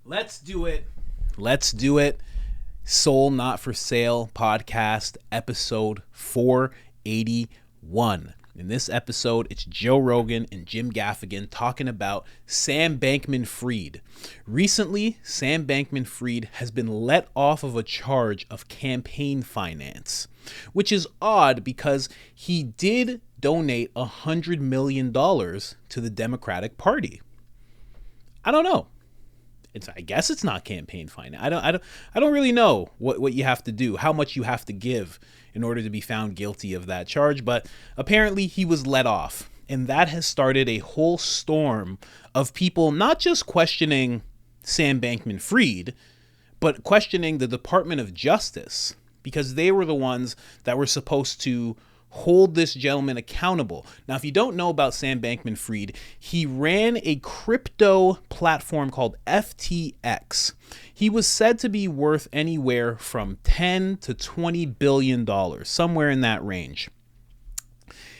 Let's do it. Let's do it. Soul Not for Sale podcast, episode 481. In this episode, it's Joe Rogan and Jim Gaffigan talking about Sam Bankman-Fried. Recently, Sam Bankman-Fried has been let off of a charge of campaign finance, which is odd because he did donate $100 million to the Democratic Party. I don't know. I guess it's not campaign finance. I don't really know what you have to do, how much you have to give in order to be found guilty of that charge, but apparently he was let off. And that has started a whole storm of people not just questioning Sam Bankman-Fried, but questioning the Department of Justice, because they were the ones that were supposed to hold this gentleman accountable. Now, if you don't know about Sam Bankman-Fried, he ran a crypto platform called FTX. He was said to be worth anywhere from 10 to $20 billion, somewhere in that range.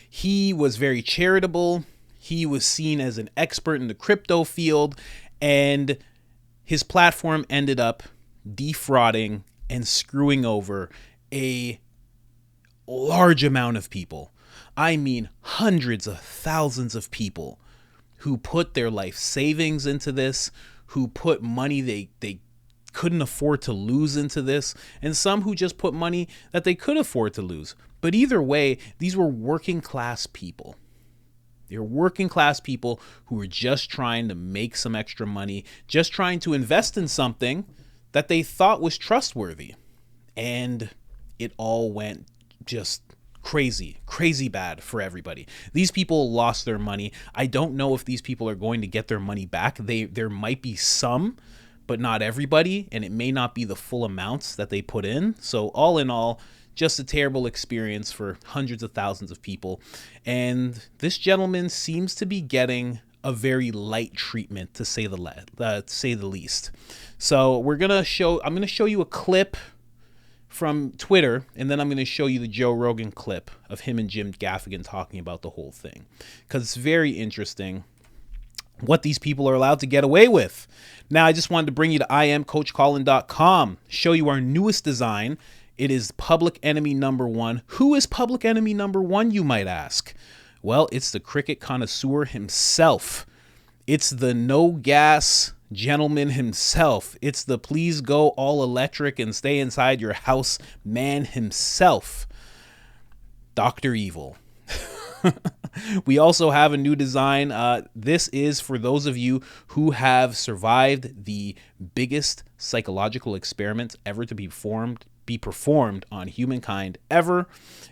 He was very charitable. He was seen as an expert in the crypto field, and his platform ended up defrauding and screwing over a large amount of people. I mean, hundreds of thousands of people who put their life savings into this, who put money they couldn't afford to lose into this, and some who just put money that they could afford to lose. But either way, these were working class people. They're working class people who were just trying to make some extra money, just trying to invest in something that they thought was trustworthy. And it all went just crazy bad for everybody. These people lost their money. I don't know if these people are going to get their money back. There might be some, but not everybody, and it may not be the full amounts that they put in. So all in all, just a terrible experience for hundreds of thousands of people. And this gentleman seems to be getting a very light treatment, to say the least. So I'm going to show you a clip from Twitter, and then I'm going to show you the Joe Rogan clip of him and Jim Gaffigan talking about the whole thing, because it's very interesting what these people are allowed to get away with. Now, I just wanted to bring you to IamCoachColin.com, show you our newest design. It is public enemy number one. Who is public enemy number one, you might ask? Well, it's the cricket connoisseur himself. It's the no gas gentleman himself. It's the please go all electric and stay inside your house man himself, Dr. Evil. We also have a new design. This is for those of you who have survived the biggest psychological experiment ever to be performed on humankind ever.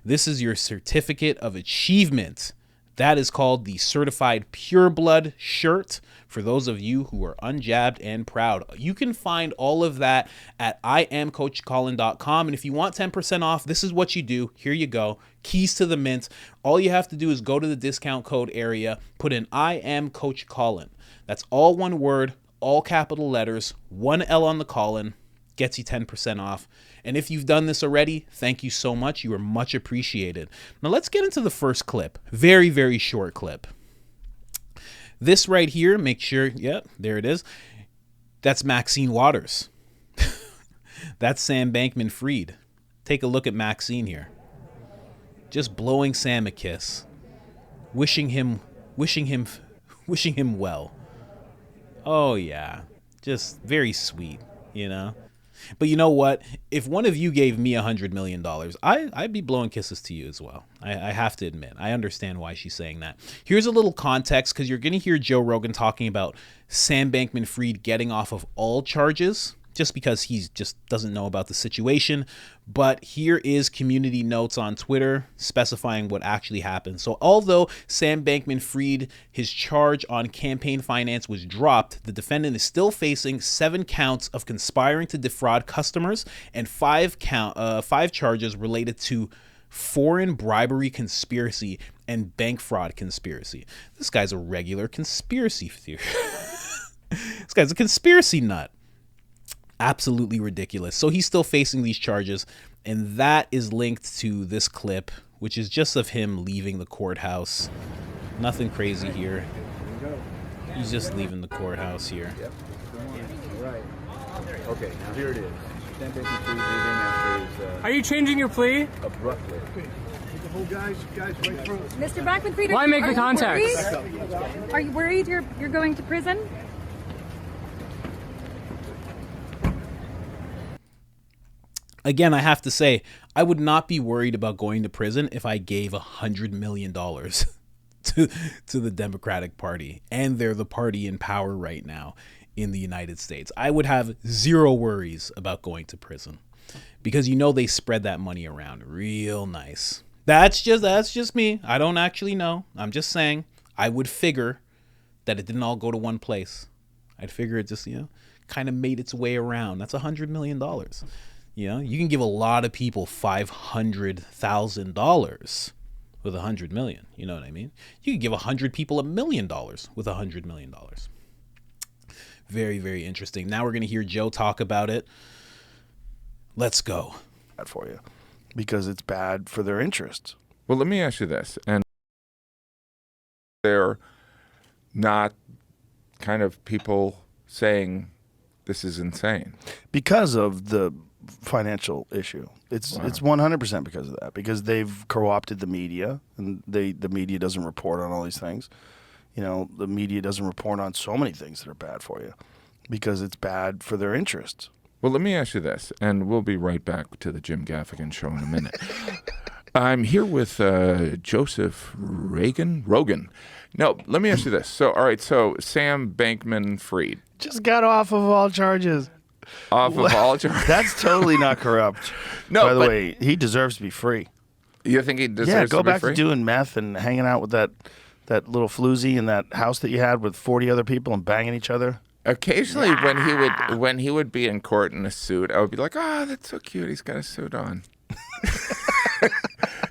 This is your certificate of achievement. That is called the Certified Pureblood shirt for those of you who are unjabbed and proud. You can find all of that at IamCoachColin.com. And if you want 10% off, this is what you do. Here you go. Keys to the mint. All you have to do is go to the discount code area, put in I am Coach Colin. That's all one word, all capital letters, one L on the Colin. Gets you 10% off. And if you've done this already, thank you so much. You are much appreciated. Now let's get into the first clip. Very, very short clip. This right here, make sure, yep, there it is. That's Maxine Waters. That's Sam Bankman-Fried. Take a look at Maxine here. Just blowing Sam a kiss. Wishing him well. Oh yeah. Just very sweet, you know? But you know what? If one of you gave me $100 million, I'd be blowing kisses to you as well. I have to admit. I understand why she's saying that. Here's a little context, because you're going to hear Joe Rogan talking about Sam Bankman-Fried getting off of all charges, just because he just doesn't know about the situation. But here is community notes on Twitter specifying what actually happened. So although Sam Bankman-Fried, his charge on campaign finance was dropped, the defendant is still facing 7 counts of conspiring to defraud customers and 5 charges related to foreign bribery conspiracy and bank fraud conspiracy. This guy's a regular conspiracy theory. This guy's a conspiracy nut. Absolutely ridiculous. So he's still facing these charges, and that is linked to this clip, which is just of him leaving the courthouse. Nothing crazy here. He's just leaving the courthouse here. Right. Okay, now here it is. Sam Bankman-Fried leaving after his... Are you changing your plea? Abruptly. Guys, right front. Mr. Bankman-Fried, Why make the you contact? worried? Are you worried you're going to prison? Again, I have to say, I would not be worried about going to prison if I gave $100 million to the Democratic Party, and they're the party in power right now in the United States. I would have zero worries about going to prison because they spread that money around real nice. That's just me. I don't actually know. I'm just saying I would figure that it didn't all go to one place. I'd figure it just, kind of made its way around. That's $100 million. You can give a lot of people $500,000 with $100 million. You know what I mean? You could give 100 people $1 million with $100 million. Very, very interesting. Now we're going to hear Joe talk about it. Let's go. For you, because it's bad for their interests. Well, let me ask you this, and they're not kind of people saying this is insane because of the financial issue. It's 100% because of that, because they've co-opted the media, and the media doesn't report on all these things. The media doesn't report on so many things that are bad for you because it's bad for their interests. Well, let me ask you this, and we'll be right back to the Jim Gaffigan show in a minute. I'm here with Joseph Rogan. No, let me ask you this. So Sam Bankman-Fried. Just got off of all charges. Off of all charges? That's totally not corrupt. No, by the way, he deserves to be free. You think he deserves to be free? Yeah, go back to doing meth and hanging out with that little floozy in that house that you had with 40 other people and banging each other. Occasionally, when he would be in court in a suit, I would be like, "Oh, that's so cute. He's got a suit on."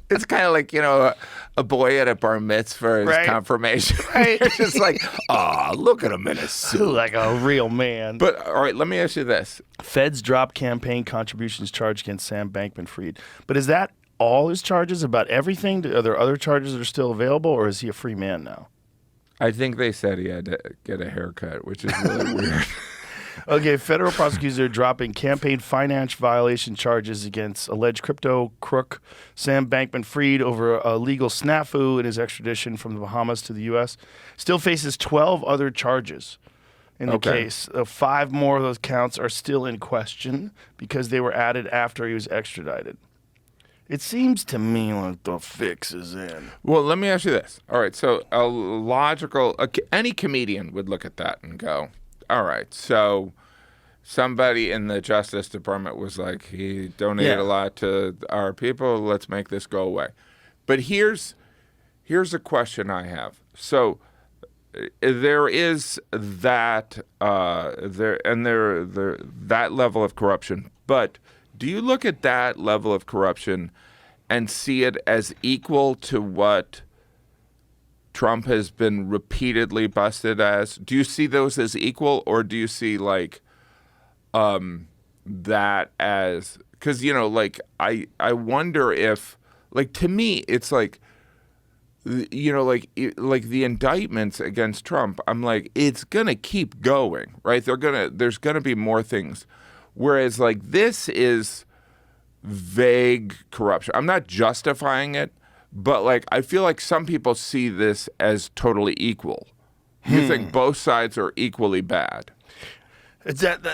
It's kind of like a boy at a bar mitzvah for his confirmation. Right. It's just like, "Oh, look at him in a suit, like a real man." But all right, let me ask you this: Feds drop campaign contributions charge against Sam Bankman-Fried. But is that all his charges about everything? Are there other charges that are still available, or is he a free man now? I think they said he had to get a haircut, which is really weird. Okay, federal prosecutors are dropping campaign finance violation charges against alleged crypto crook Sam Bankman-Fried over a legal snafu in his extradition from the Bahamas to the U.S. Still faces 12 other charges in the case. 5 more of those counts are still in question because they were added after he was extradited. It seems to me like the fix is in. Well, let me ask you this. All right, so any comedian would look at that and go, all right, so somebody in the Justice Department was like, he donated a lot to our people, let's make this go away. But here's a question I have. So there is that that level of corruption, but do you look at that level of corruption and see it as equal to what Trump has been repeatedly busted as? Do you see those as equal, or do you see that as, because I wonder if, to me it's like the indictments against Trump, I'm like, it's gonna keep going, right? There's gonna be more things. Whereas this is vague corruption. I'm not justifying it, but I feel like some people see this as totally equal. You think both sides are equally bad? It's that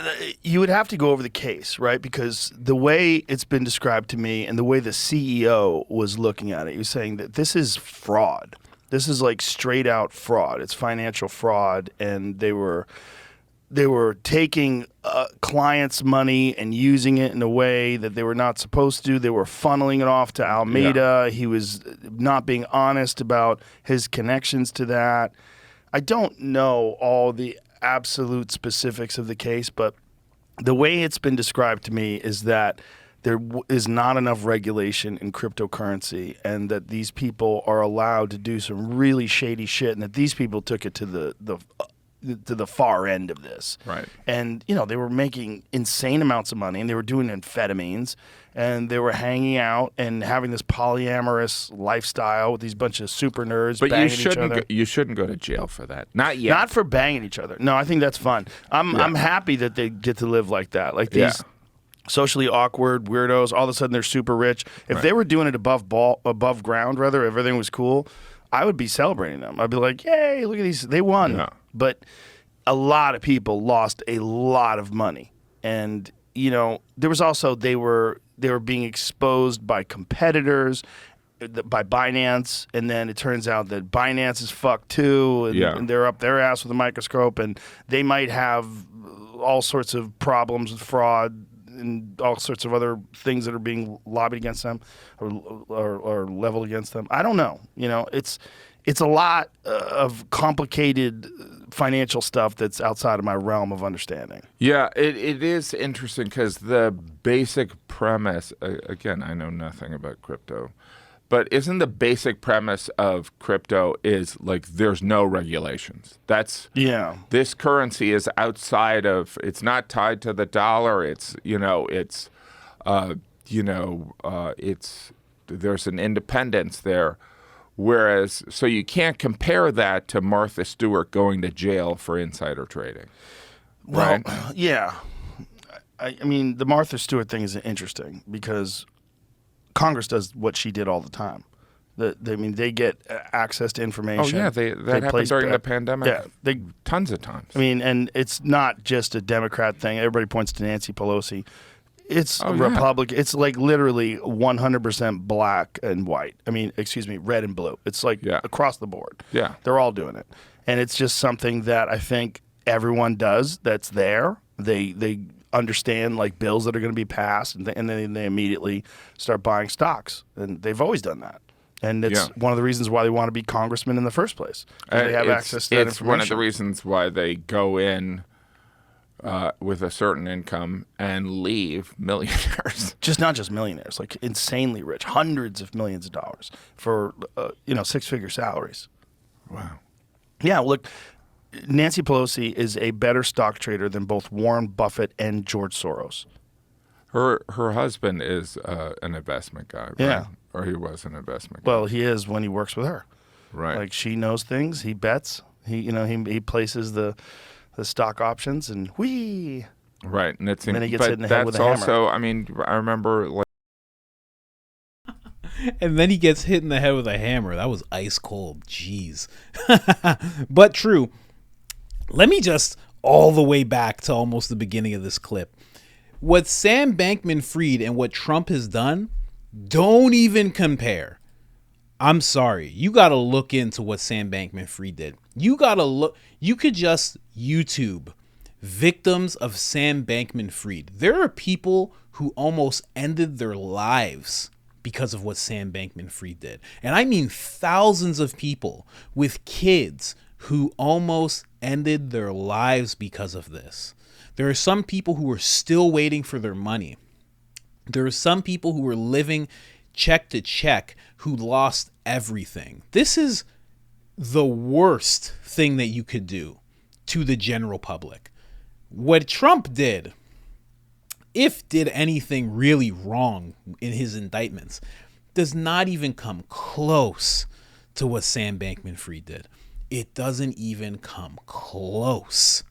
you would have to go over the case, right? Because the way it's been described to me and the way the CEO was looking at it, he was saying that this is fraud. This is straight out fraud. It's financial fraud, and they were taking clients' money and using it in a way that they were not supposed to. They were funneling it off to Alameda. Yeah. He was not being honest about his connections to that. I don't know all the absolute specifics of the case, but the way it's been described to me is that there is not enough regulation in cryptocurrency, and that these people are allowed to do some really shady shit, and that these people took it to to the far end of this. Right. And, you know, they were making insane amounts of money, and they were doing amphetamines, and they were hanging out and having this polyamorous lifestyle with these bunch of super nerds But banging each other. you shouldn't go to jail for that. Not yet. Not for banging each other. No, I think that's fun. I'm happy that they get to live like that. Like these socially awkward weirdos, all of a sudden they're super rich. If they were doing it above ground, rather, if everything was cool, I would be celebrating them. I'd be like, yay, look at these. They won. Yeah. But a lot of people lost a lot of money. And, you know, there was also they were being exposed by competitors, by Binance, and then it turns out that Binance is fucked too, and they're up their ass with a microscope, and they might have all sorts of problems with fraud and all sorts of other things that are being lobbied against them or leveled against them. I don't know. You know, it's a lot of complicated financial stuff that's outside of my realm of understanding. Yeah, it is interesting because the basic premise, again, I know nothing about crypto, but isn't the basic premise of crypto is like there's no regulations. That's this currency is outside of, it's not tied to the dollar. It's there's an independence there. Whereas, so you can't compare that to Martha Stewart going to jail for insider trading. Well, right? Yeah. I mean, the Martha Stewart thing is interesting because Congress does what she did all the time. They get access to information. Oh, yeah, that happened during the pandemic tons of times. I mean, and it's not just a Democrat thing. Everybody points to Nancy Pelosi. It's Republican. It's like literally 100% black and white. I mean, excuse me, red and blue. It's like across the board. Yeah. They're all doing it. And it's just something that I think everyone does that's there. They understand like bills that are going to be passed, and then they immediately start buying stocks. And they've always done that. And it's one of the reasons why they want to be congressmen in the first place. They have access to that information. It's one of the reasons why they go in with a certain income and leave millionaires. Not just millionaires, like insanely rich, hundreds of millions of dollars for six-figure salaries. Wow. Yeah, look, Nancy Pelosi is a better stock trader than both Warren Buffett and George Soros. Her husband is an investment guy, right? Yeah. Or he was an investment guy. Well, he is when he works with her. Right. Like she knows things, he bets, he places the stock options and whee. Right. And then he gets hit in the head with a hammer. That's also, I mean, I remember like and then he gets hit in the head with a hammer. That was ice cold. Jeez. But true. Let me just all the way back to almost the beginning of this clip. What Sam Bankman-Fried and what Trump has done don't even compare. I'm sorry. You got to look into what Sam Bankman-Fried did. You got to look. You could just YouTube victims of Sam Bankman-Fried. There are people who almost ended their lives because of what Sam Bankman-Fried did. And I mean thousands of people with kids who almost ended their lives because of this. There are some people who are still waiting for their money. There are some people who are living check to check who lost everything. This is the worst thing that you could do to the general public. What Trump did, if did anything really wrong in his indictments, does not even come close to what Sam Bankman-Fried did. It doesn't even come close.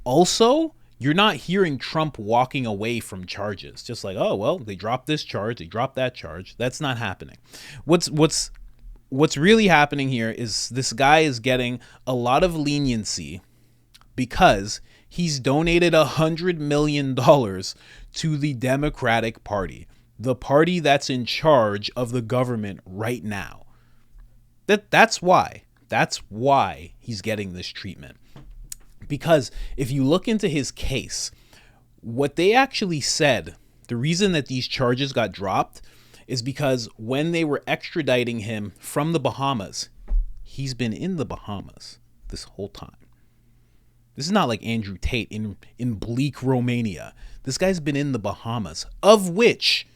Also, you're not hearing Trump walking away from charges. Just like, oh, well, they dropped this charge, they dropped that charge. That's not happening. What's really happening here is this guy is getting a lot of leniency because he's donated $100 million to the Democratic Party, the party that's in charge of the government right now. That's why. That's why he's getting this treatment. Because if you look into his case, what they actually said, the reason that these charges got dropped is because when they were extraditing him from the Bahamas, he's been in the Bahamas this whole time. This is not like Andrew Tate in bleak Romania. This guy's been in the Bahamas, of which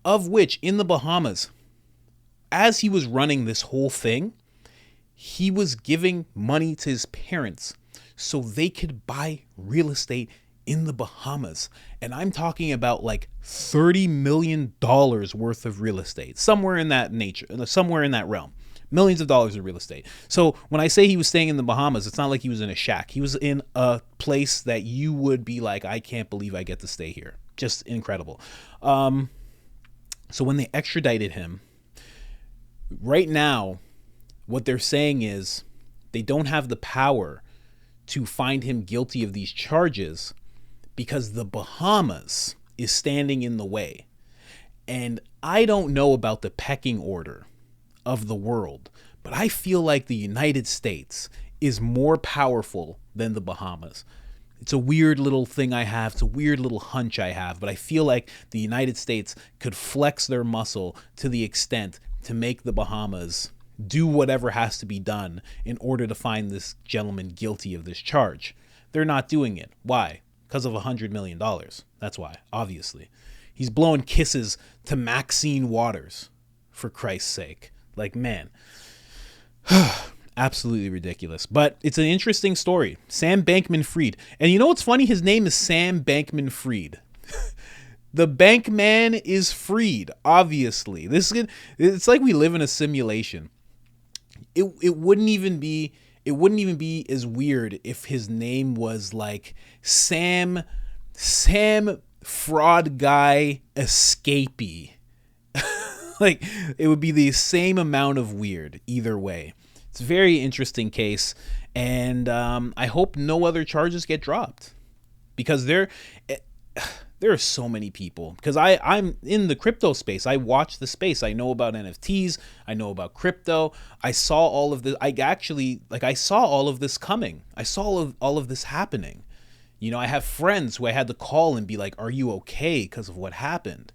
in the Bahamas, as he was running this whole thing, he was giving money to his parents so they could buy real estate in the Bahamas. And I'm talking about like $30 million worth of real estate, somewhere in that nature, somewhere in that realm. Millions of dollars of real estate. So when I say he was staying in the Bahamas, it's not like he was in a shack. He was in a place that you would be like, I can't believe I get to stay here. Just incredible. So when they extradited him, right now, what they're saying is they don't have the power to find him guilty of these charges because the Bahamas is standing in the way. And I don't know about the pecking order of the world, but I feel like the United States is more powerful than the Bahamas. It's a weird little thing I have. It's a weird little hunch I have, but I feel like the United States could flex their muscle to the extent to make the Bahamas do whatever has to be done in order to find this gentleman guilty of this charge. They're not doing it. Why? Because of $100 million. That's why, obviously. He's blowing kisses to Maxine Waters, for Christ's sake. Like, man, absolutely ridiculous. But it's an interesting story. Sam Bankman-Fried. And you know what's funny? His name is Sam Bankman-Fried. The bank man is freed, obviously. It's like we live in a simulation. It wouldn't even be as weird if his name was like Sam Fraud Guy Escapee. Like, it would be the same amount of weird either way. It's a very interesting case, and I hope no other charges get dropped, because there are so many people. Because I'm in the crypto space. I watch the space. I know about NFTs. I know about crypto. I saw all of this. I saw all of this coming. I saw all of this happening. You know, I have friends who I had to call and be like, "Are you okay?" because of what happened.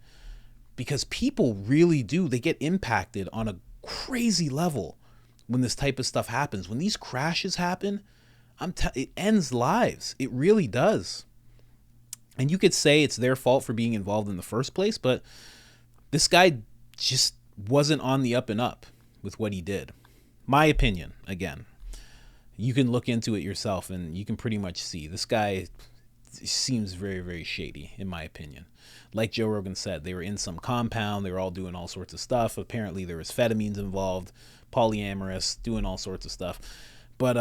Because people really do. They get impacted on a crazy level when this type of stuff happens. When these crashes happen, it ends lives. It really does. And you could say it's their fault for being involved in the first place, but this guy just wasn't on the up and up with what he did. My opinion, again. You can look into it yourself and you can pretty much see. This guy seems very, very shady, in my opinion. Like Joe Rogan said, they were in some compound. They were all doing all sorts of stuff. Apparently there was amphetamines involved, polyamorous, doing all sorts of stuff. But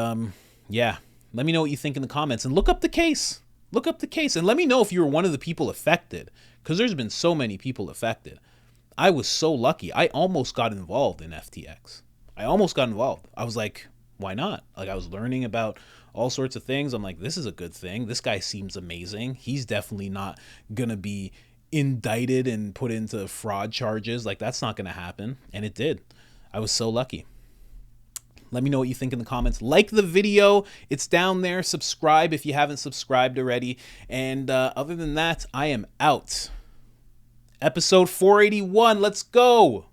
yeah, let me know what you think in the comments, and look up the case. Look up the case and let me know if you were one of the people affected, because there's been so many people affected. I was so lucky. I almost got involved in FTX. I almost got involved. I was like, why not? Like, I was learning about all sorts of things. I'm like, this is a good thing. This guy seems amazing. He's definitely not going to be indicted and put into fraud charges. Like, that's not going to happen. And it did. I was so lucky. Let me know what you think in the comments. Like the video. It's down there. Subscribe if you haven't subscribed already. And other than that, I am out. Episode 481. Let's go.